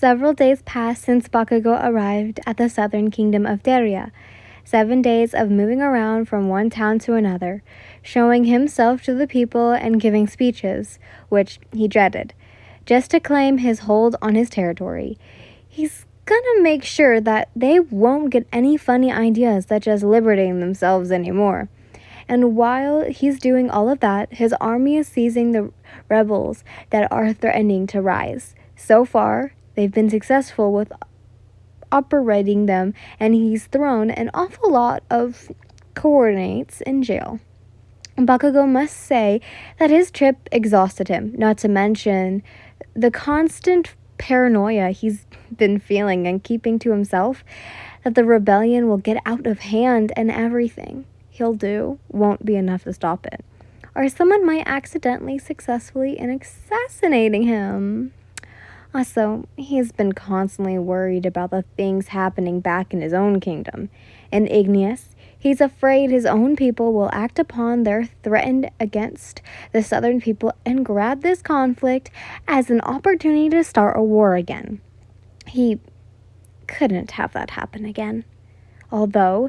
Several days passed since Bakugou arrived at the southern kingdom of Deria. 7 days of moving around from one town to another, showing himself to the people and giving speeches, which he dreaded, just to claim his hold on his territory. He's gonna make sure that they won't get any funny ideas such as liberating themselves anymore. And while he's doing all of that, his army is seizing the rebels that are threatening to rise. So far, they've been successful with operating them, and he's thrown an awful lot of coordinates in jail. Bakugou must say that his trip exhausted him, not to mention the constant paranoia he's been feeling and keeping to himself that the rebellion will get out of hand and everything he'll do won't be enough to stop it. Or someone might accidentally successfully in assassinating him. Also, he's been constantly worried about the things happening back in his own kingdom. In Igneous, he's afraid his own people will act upon their threat against the southern people and grab this conflict as an opportunity to start a war again. He couldn't have that happen again. Although,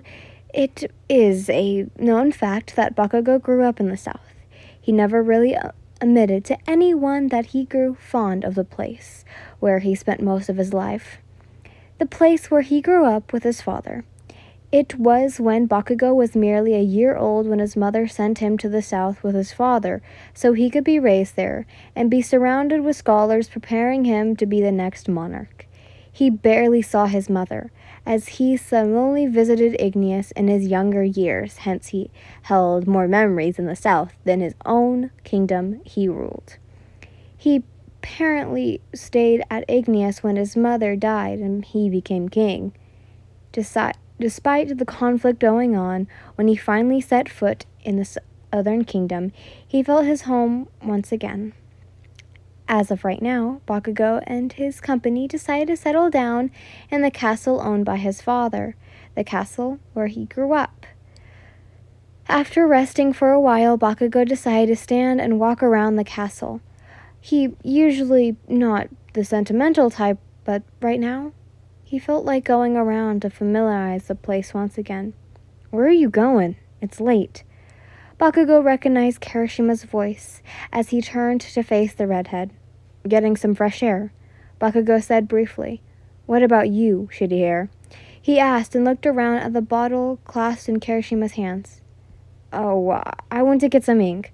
it is a known fact that Bakugou grew up in the south. He never really admitted to anyone that he grew fond of the place where he spent most of his life. The place where he grew up with his father. It was when Bakugou was merely a year old when his mother sent him to the south with his father so he could be raised there and be surrounded with scholars preparing him to be the next monarch. He barely saw his mother, as he suddenly visited Igneous in his younger years, hence he held more memories in the south than his own kingdom he ruled. He apparently stayed at Igneous when his mother died and he became king. Despite the conflict going on, when he finally set foot in the southern kingdom, he felt his home once again. As of right now, Bakugou and his company decided to settle down in the castle owned by his father, the castle where he grew up. After resting for a while, Bakugou decided to stand and walk around the castle. He usually not the sentimental type, but right now, he felt like going around to familiarize the place once again. "Where are you going? It's late." Bakugou recognized Kirishima's voice as he turned to face the redhead. "Getting some fresh air," Bakugou said briefly. "What about you, shitty hair?" he asked and looked around at the bottle clasped in Kirishima's hands. "Oh, I went to get some ink.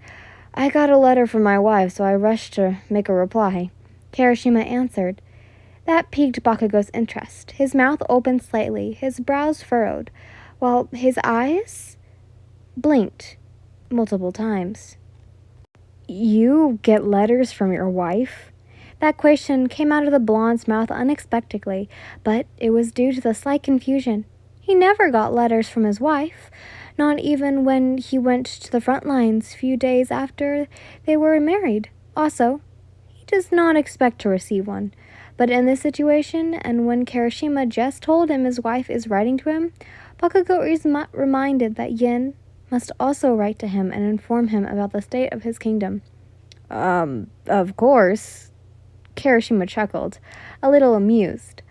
I got a letter from my wife, so I rushed to make a reply," Kirishima answered. That piqued Bakugou's interest. His mouth opened slightly, his brows furrowed, while his eyes blinked multiple times. "You get letters from your wife?" That question came out of the blonde's mouth unexpectedly, but it was due to the slight confusion. He never got letters from his wife, not even when he went to the front lines few days after they were married. Also, he does not expect to receive one. But in this situation, and when Kirishima just told him his wife is writing to him, Bakugou is reminded that Yin must also write to him and inform him about the state of his kingdom. Of course," Kirishima chuckled, a little amused.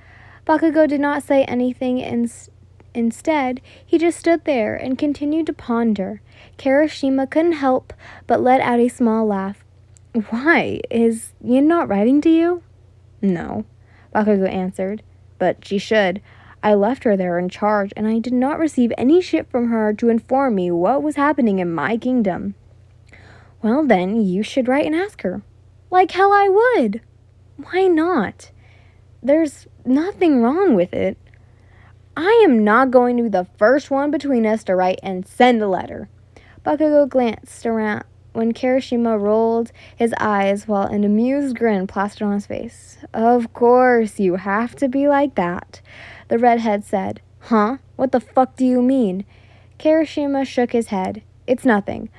Bakugou did not say anything. Instead, he just stood there and continued to ponder. Kirishima couldn't help but let out a small laugh. "Why? Is Yin not writing to you?" "No," Bakugou answered, "but she should. I left her there in charge, and I did not receive any shit from her to inform me what was happening in my kingdom." "Well then, you should write and ask her." "Like hell I would." "Why not?" "There's nothing wrong with it." "I am not going to be the first one between us to write and send a letter." Bakugou glanced around when Kirishima rolled his eyes while an amused grin plastered on his face. "Of course, you have to be like that," the redhead said. "Huh? What the fuck do you mean?" Kirishima shook his head. "It's nothing.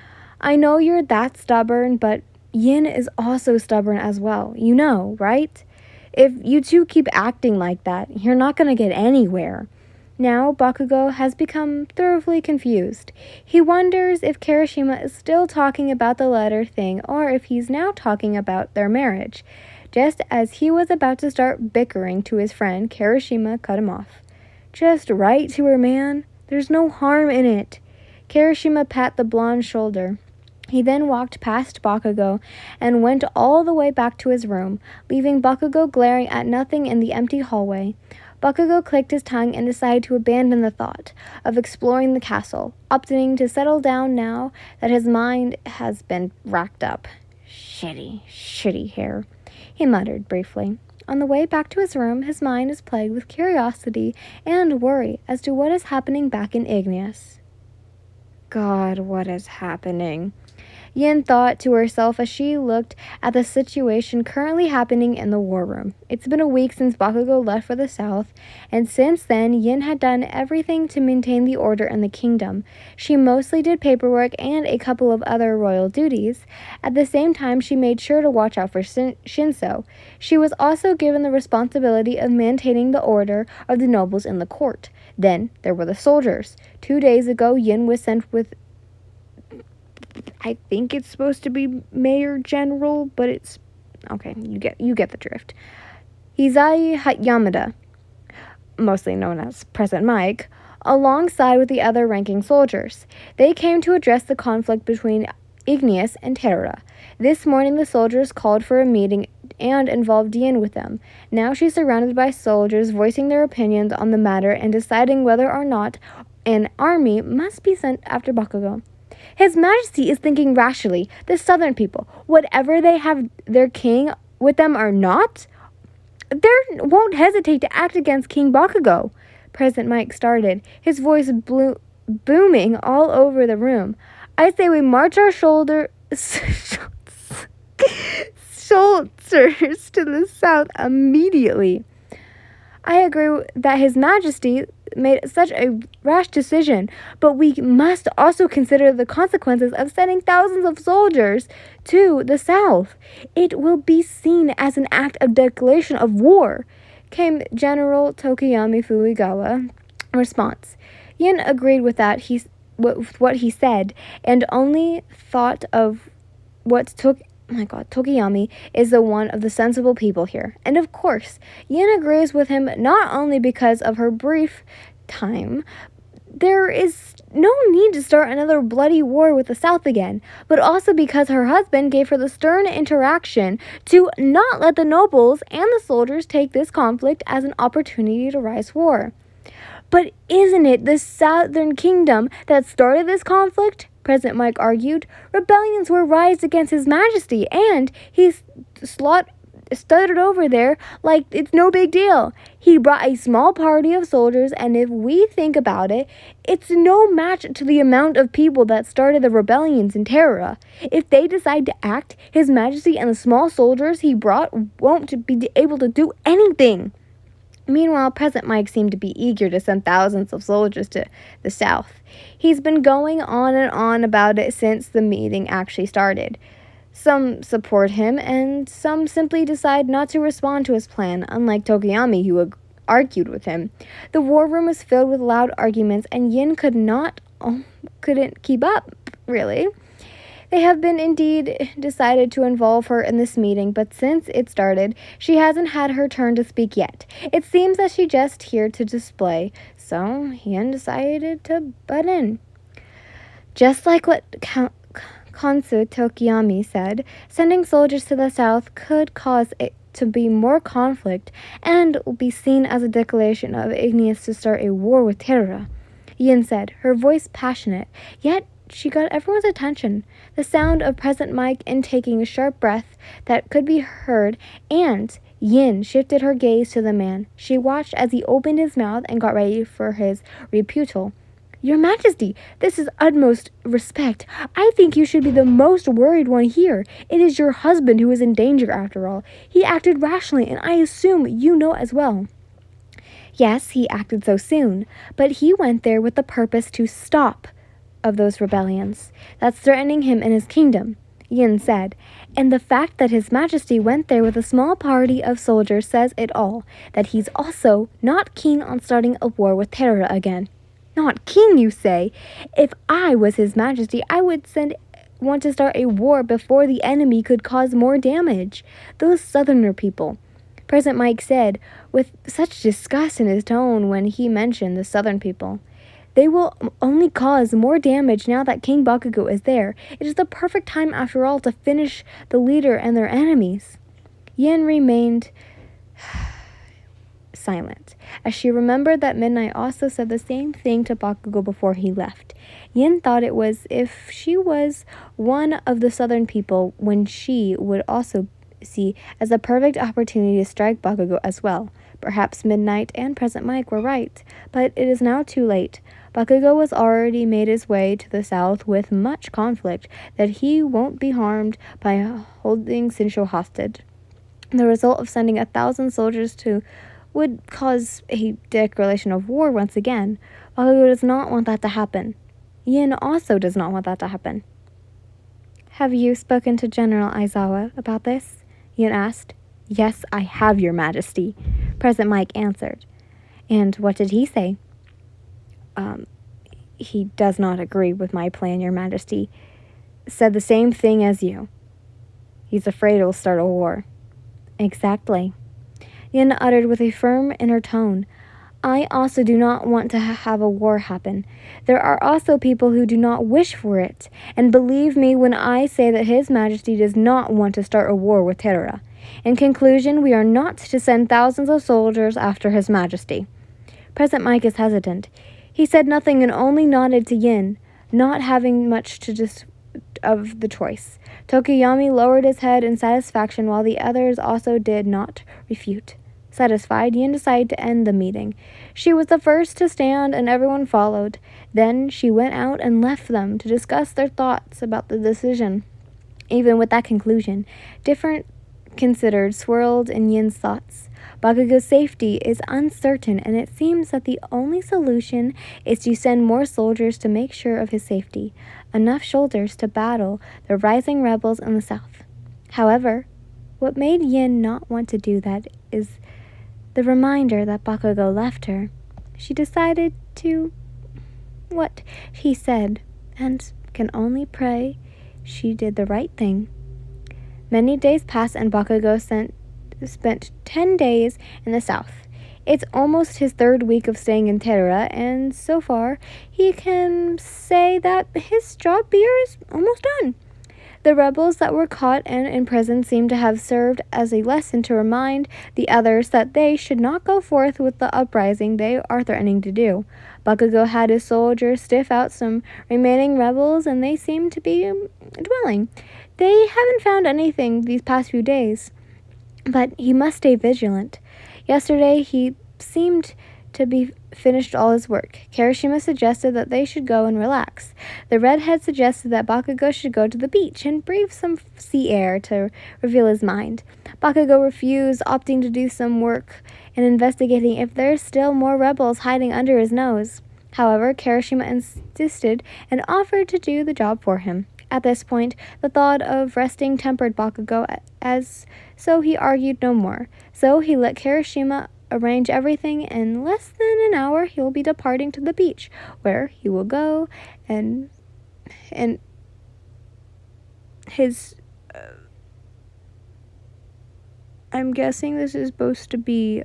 I know you're that stubborn, but Yin is also stubborn as well. You know, right? If you two keep acting like that, you're not going to get anywhere." Now Bakugou has become thoroughly confused. He wonders if Kirishima is still talking about the letter thing or if he's now talking about their marriage. Just as he was about to start bickering to his friend, Kirishima cut him off. "Just write to her, man. There's no harm in it." Kirishima pat the blonde's shoulder. He then walked past Bakugou and went all the way back to his room, leaving Bakugou glaring at nothing in the empty hallway. Bakugou clicked his tongue and decided to abandon the thought of exploring the castle, opting to settle down now that his mind has been racked up. Shitty hair, he muttered briefly. On the way back to his room, his mind is plagued with curiosity and worry as to what is happening back in Igneous. God, what is happening? Yin thought to herself as she looked at the situation currently happening in the war room. It's been a week since Bakugou left for the south, and since then, Yin had done everything to maintain the order in the kingdom. She mostly did paperwork and a couple of other royal duties. At the same time, she made sure to watch out for Shinso. She was also given the responsibility of maintaining the order of the nobles in the court. Then, there were the soldiers. 2 days ago, Yin was sent with, I think it's supposed to be Mayor General, but it's okay. You get the drift. Hizai Yamada, mostly known as President Mike, alongside with the other ranking soldiers. They came to address the conflict between Igneous and Terra. This morning, the soldiers called for a meeting and involved Yin with them. Now she's surrounded by soldiers voicing their opinions on the matter and deciding whether or not an army must be sent after Bakugou. His Majesty is thinking rationally. The southern people, whatever they have their king with them or not, they won't hesitate to act against King Bakugou. President Mike started, his voice booming all over the room. "I say we march our shoulders to the south immediately. I agree that His Majesty made such a rash decision, but we must also consider the consequences of sending thousands of soldiers to the south. It will be seen as an act of declaration of war," came General Tokiyami Fuigawa response. Yin agreed with what he said, and only thought of what Tokiyami is the one of the sensible people here. And of course, Yin agrees with him not only because of her brief time, there is no need to start another bloody war with the South again, but also because her husband gave her the stern interaction to not let the nobles and the soldiers take this conflict as an opportunity to rise war. "But isn't it the Southern Kingdom that started this conflict?" President Mike argued. "Rebellions were raised against His Majesty, and he stuttered over there like it's no big deal. He brought a small party of soldiers, and if we think about it, it's no match to the amount of people that started the rebellions in Terra. If they decide to act, His Majesty and the small soldiers he brought won't be able to do anything." Meanwhile, President Mike seemed to be eager to send thousands of soldiers to the south. He's been going on and on about it since the meeting actually started. Some support him, and some simply decide not to respond to his plan, unlike Tokiyami, who argued with him. The war room was filled with loud arguments, and Yin couldn't keep up, really. They have been indeed decided to involve her in this meeting, but since it started, she hasn't had her turn to speak yet. It seems that she's just here to display, so Yin decided to butt in. Just like what Kansu Tokiyami said, sending soldiers to the south could cause it to be more conflict and will be seen as a declaration of Igneous to start a war with Terra. Yin said, her voice passionate, yet she got everyone's attention. The sound of President Mike intaking a sharp breath that could be heard, and Yin shifted her gaze to the man. She watched as he opened his mouth and got ready for his rebuttal. "Your Majesty, this is utmost respect. I think you should be the most worried one here. It is your husband who is in danger after all. He acted rationally, and I assume you know as well." "Yes, he acted so soon, but he went there with the purpose to stop of those rebellions that's threatening him and his kingdom," Yin said, "and the fact that His Majesty went there with a small party of soldiers says it all, that he's also not keen on starting a war with Terra again." "Not keen, you say? If I was His Majesty, I would send want to start a war before the enemy could cause more damage. Those Southerner people, President Mike said, with such disgust in his tone when he mentioned the Southern people. They will only cause more damage now that King Bakugou is there. It is the perfect time, after all, to finish the leader and their enemies. Yin remained silent, as she remembered that Midnight also said the same thing to Bakugou before he left. Yin thought it was if she was one of the Southern people, when she would also see as a perfect opportunity to strike Bakugou as well. Perhaps Midnight and President Mike were right, but it is now too late. Bakugou has already made his way to the south with much conflict that he won't be harmed by holding Sinsho hostage. The result of sending 1,000 soldiers to would cause a declaration of war once again. Bakugou does not want that to happen. Yin also does not want that to happen. Have you spoken to General Aizawa about this? Yin asked. Yes, I have, Your Majesty, President Mike answered. And what did he say? He does not agree with my plan, Your Majesty. Said the same thing as you. He's afraid it will start a war. Exactly. Yin uttered with a firm inner tone. I also do not want to have a war happen. There are also people who do not wish for it, and believe me when I say that His Majesty does not want to start a war with Terra. In conclusion, we are not to send thousands of soldiers after His Majesty. President Mike is hesitant. He said nothing and only nodded to Yin, not having much of the choice. Tokuyami lowered his head in satisfaction, while the others also did not refute. Satisfied, Yin decided to end the meeting. She was the first to stand, and everyone followed. Then she went out and left them to discuss their thoughts about the decision. Even with that conclusion, different considered swirled in Yin's thoughts. Bakugou's safety is uncertain, and it seems that the only solution is to send more soldiers to make sure of his safety, enough soldiers to battle the rising rebels in the south. However, what made Yin not want to do that is the reminder that Bakugou left her. She decided to what he said, and can only pray she did the right thing. Many days passed, and Bakugou spent 10 days in the south. It's almost his third week of staying in Terra, and so far he can say that his job here is almost done. The rebels that were caught and in prison seem to have served as a lesson to remind the others that they should not go forth with the uprising they are threatening to do. Bakugou had his soldiers stiff out some remaining rebels, and they seem to be dwelling. They haven't found anything these past few days, but he must stay vigilant. Yesterday he seemed to be finished all his work. Kirishima suggested that they should go and relax. The redhead suggested that Bakugou should go to the beach and breathe some sea air to reveal his mind. Bakugou refused, opting to do some work and investigating if there's still more rebels hiding under his nose. However, Kirishima insisted and offered to do the job for him. At this point, the thought of resting tempered Bakugou, so he argued no more. So he let Kirishima arrange everything. In less than an hour, he will be departing to the beach, where he will go and his I'm guessing this is supposed to be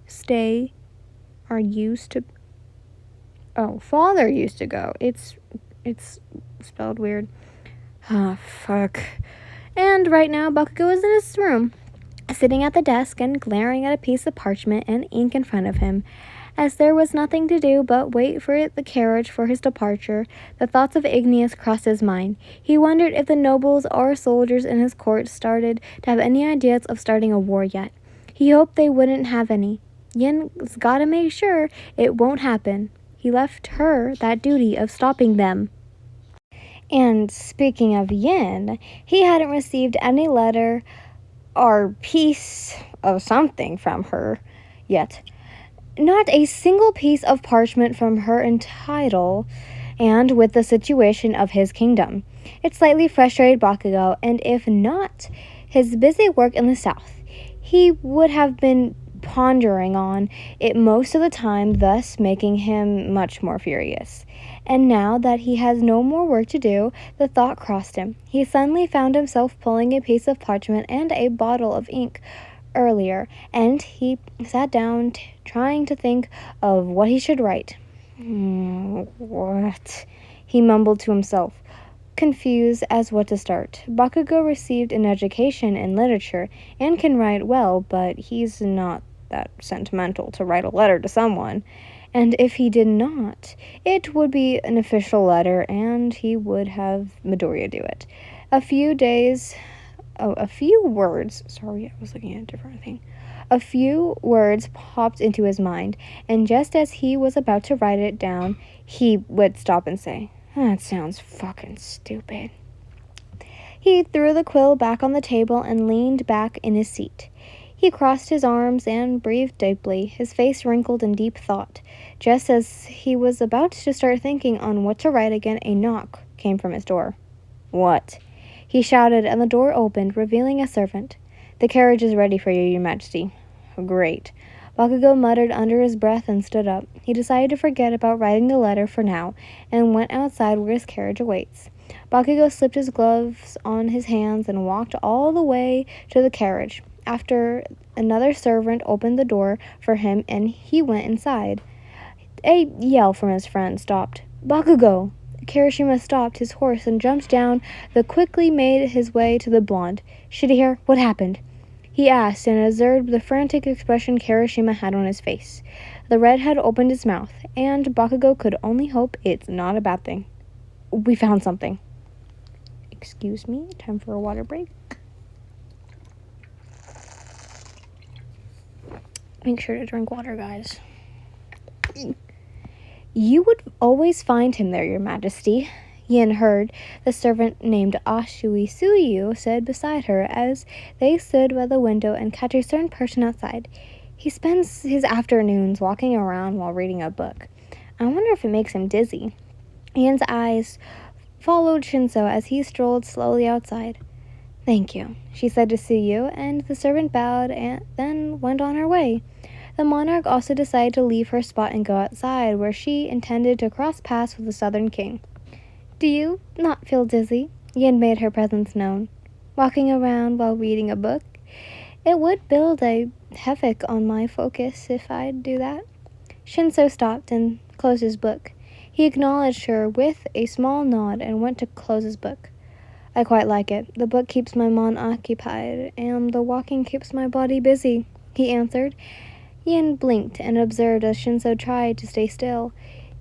stay or used to. Oh, father used to go. It's spelled weird. Ah, fuck. And right now, Bakugou is in his room, sitting at the desk and glaring at a piece of parchment and ink in front of him. As there was nothing to do but wait for the carriage for his departure, the thoughts of Igneous crossed his mind. He wondered if the nobles or soldiers in his court started to have any ideas of starting a war yet. He hoped they wouldn't have any. Yin's gotta make sure it won't happen. He left her that duty of stopping them. And speaking of Yin, he hadn't received any letter or piece of something from her yet. Not a single piece of parchment from her entitled and with the situation of his kingdom. It slightly frustrated Bakugou, and if not his busy work in the south, he would have been pondering on it most of the time, thus making him much more furious. And now that he has no more work to do, the thought crossed him. He suddenly found himself pulling a piece of parchment and a bottle of ink earlier, and he sat down, trying to think of what he should write. What? He mumbled to himself, confused as what to start. Bakugou received an education in literature and can write well, but he's not that sentimental to write a letter to someone. And if he did not, it would be an official letter, and he would have Midoriya do it. A few words. Sorry, I was looking at a different thing. A few words popped into his mind, and just as he was about to write it down, he would stop and say, "That sounds fucking stupid." He threw the quill back on the table and leaned back in his seat. He crossed his arms and breathed deeply, his face wrinkled in deep thought. Just as he was about to start thinking on what to write again, a knock came from his door. "What?" he shouted, and the door opened, revealing a servant. "The carriage is ready for you, Your Majesty." "Great." Bakugou muttered under his breath and stood up. He decided to forget about writing the letter for now, and went outside where his carriage awaits. Bakugou slipped his gloves on his hands and walked all the way to the carriage. After another servant opened the door for him, and he went inside. A yell from his friend stopped. "Bakugou!" Kirishima stopped his horse and jumped down, but quickly made his way to the blonde. "Should he hear? What happened?" he asked, and observed the frantic expression Kirishima had on his face. The redhead opened his mouth, and Bakugou could only hope it's not a bad thing. "We found something." Excuse me, time for a water break. Make sure to drink water, guys. "You would always find him there, Your Majesty," Yin heard the servant named Ashui Suyu said beside her as they stood by the window and catch a certain person outside. "He spends his afternoons walking around while reading a book. I wonder if it makes him dizzy." Yin's eyes followed Shinso as he strolled slowly outside. "Thank you," she said to Suyu, and the servant bowed and then went on her way. The monarch also decided to leave her spot and go outside, where she intended to cross paths with the Southern King. "Do you not feel dizzy?" Yin made her presence known. "Walking around while reading a book? It would build a havoc on my focus if I'd do that." Shinso stopped and closed his book. He acknowledged her with a small nod and went to close his book. "I quite like it. The book keeps my mind occupied, and the walking keeps my body busy," he answered. Yin blinked and observed as Shinso tried to stay still.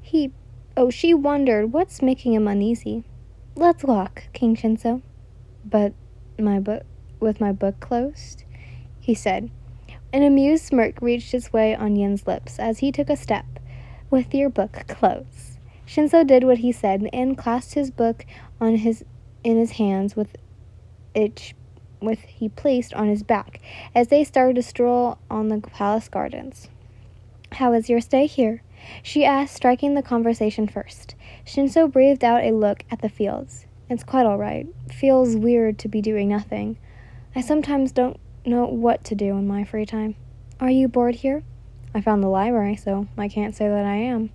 She wondered what's making him uneasy. "Let's walk, King Shinso." "But with my book closed?" he said. An amused smirk reached its way on Yin's lips as he took a step. "With your book closed." Shinso did what he said and clasped his book in his hands which he placed on his back as they started to stroll on the palace gardens. "How is your stay here?" she asked, striking the conversation first. Shinso breathed out a look at the fields. "It's quite all right. Feels weird to be doing nothing. I sometimes don't know what to do in my free time." "Are you bored here?" "I found the library, so I can't say that I am."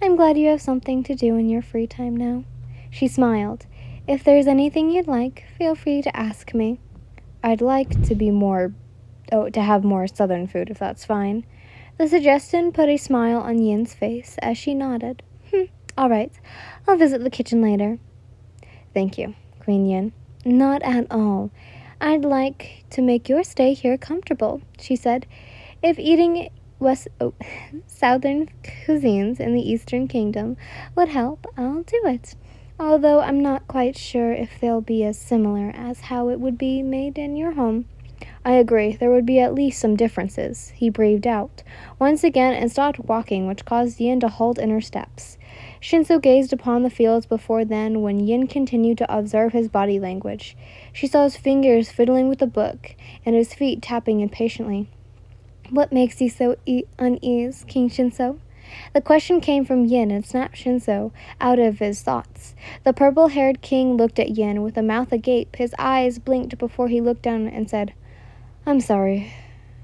"I'm glad you have something to do in your free time now." She smiled. "If there's anything you'd like, feel free to ask me." "I'd like to have more southern food, if that's fine." The suggestion put a smile on Yin's face as she nodded. "All right. I'll visit the kitchen later." "Thank you, Queen Yin." "Not at all. I'd like to make your stay here comfortable," she said. "If eating southern cuisines in the Eastern Kingdom would help, I'll do it. Although I'm not quite sure if they'll be as similar as how it would be made in your home." "I agree, there would be at least some differences," he breathed out once again and stopped walking, which caused Yin to halt in her steps. Shinso gazed upon the fields before then when Yin continued to observe his body language. She saw his fingers fiddling with the book and his feet tapping impatiently. "What makes you so uneasy, King Shinso?" The question came from Yin and snapped Shinso out of his thoughts. The purple-haired king looked at Yin with a mouth agape. His eyes blinked before he looked down and said, "I'm sorry.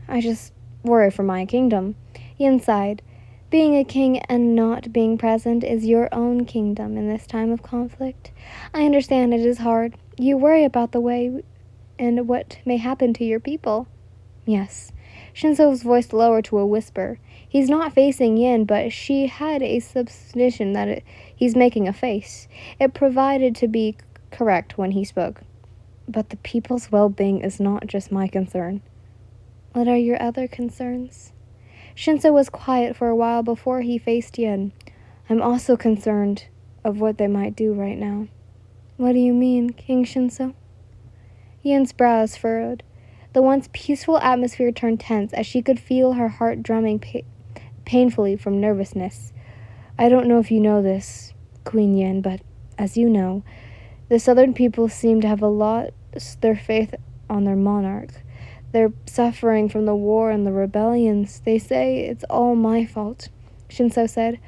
I just worry for my kingdom. Yin sighed. Being a king and not being present is your own kingdom in this time of conflict. I understand it is hard. You worry about the way and what may happen to your people. Yes. Shinso's voice lowered to a whisper. He's not facing Yin, but she had a suspicion that he's making a face. It provided to be correct when he spoke. But the people's well-being is not just my concern. What are your other concerns? Shinso was quiet for a while before he faced Yin. I'm also concerned of what they might do right now. What do you mean, King Shinso? Yin's brows furrowed. The once peaceful atmosphere turned tense as she could feel her heart drumming painfully from nervousness. I don't know if you know this, Queen Yin, but as you know, the southern people seem to have lost their faith on their monarch. They're suffering from the war and the rebellions. They say it's all my fault, Shinso said.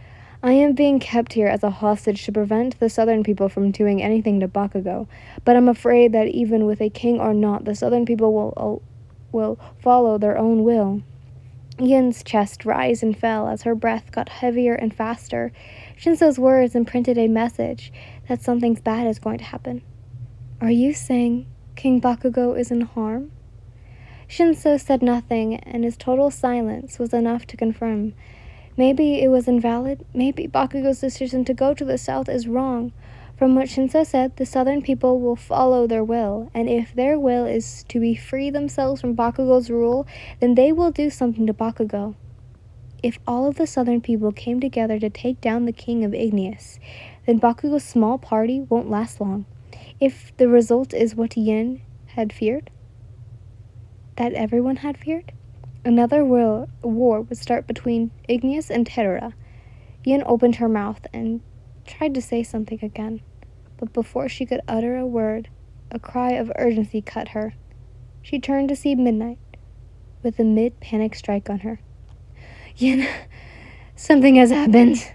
I am being kept here as a hostage to prevent the southern people from doing anything to Bakugou, but I'm afraid that even with a king or not, the southern people will follow their own will. Yin's chest rose and fell as her breath got heavier and faster. Shinso's words imprinted a message that something bad is going to happen. Are you saying King Bakugou is in harm? Shinso said nothing, and his total silence was enough to confirm. Maybe it was invalid. Maybe Bakugou's decision to go to the south is wrong. From what Shinso said, the southern people will follow their will, and if their will is to be free themselves from Bakugou's rule, then they will do something to Bakugou. If all of the southern people came together to take down the king of Igneous, then Bakugou's small party won't last long. If the result is what Yin had feared, that everyone had feared, another war would start between Igneous and Terra. Yin opened her mouth and tried to say something again, but before she could utter a word, a cry of urgency cut her. She turned to see Midnight, with a mid-panic strike on her. Yin, something has happened.